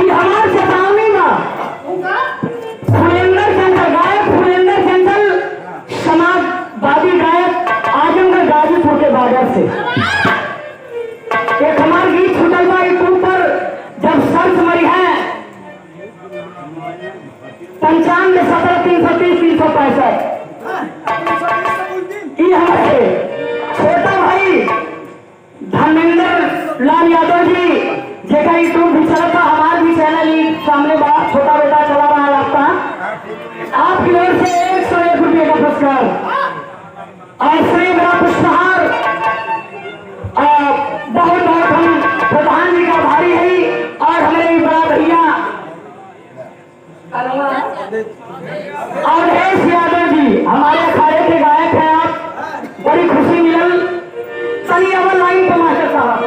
हमारे चेतावनी में फुलेंदर सेंटर गायक, फुलेंदर सेंटर समाजवादी गायक आजमगढ़ गाजीपुर के बाजार से एक हमारे गीत छुटल बा यूट्यूब पर जब सर्च मरी है 95-17-330-365। ये हमारे छोटा भाई धर्मेंद्र लाल यादव जी जेका यूट्यूब भी चलता, हमारा भी चैनल ही सामने बड़ा छोटा बेटा चला रहा है आपका। आपकी ओर से 101 रुपये का पुरस्कार और श्री मेरा पुष्पहार बहुत बहुत हम प्रधान जी का भारी है और हमारे बड़ा भैया अवधेश यादव जी हमारे अखाड़े के गायक हैं। आप बड़ी खुशी मिलल। चलिए अब लाइन पे मास्टर साहब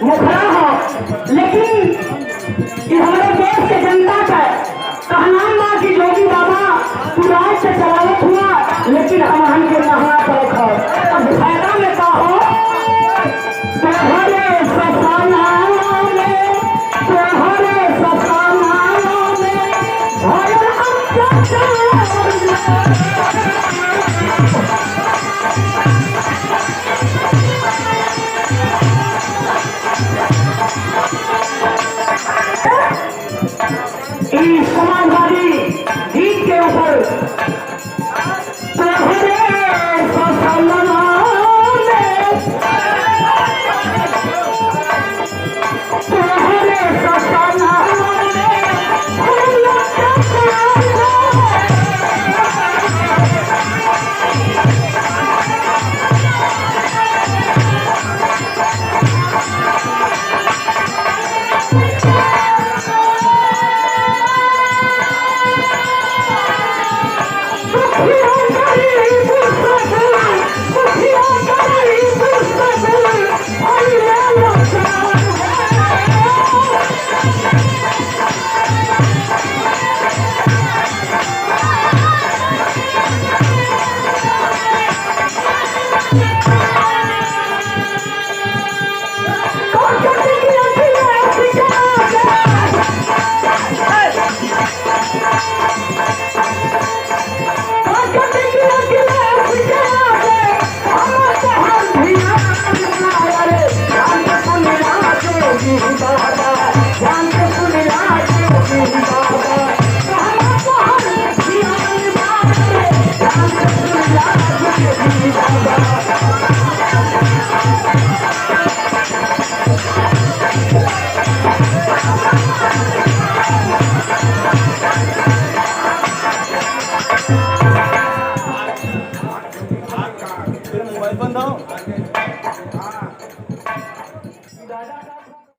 मुखरा हो, लेकिन ये हमारे देश के जनता का कहना ना कि जोगी बाबा पुराण से चलावत हुआ, लेकिन हम के नहा पर खो अब फायदा में का हो तोहरे ससाना में तोहरे ससाना में भयल समाजवादी गीत के ऊपर मोबाइल बंद हो।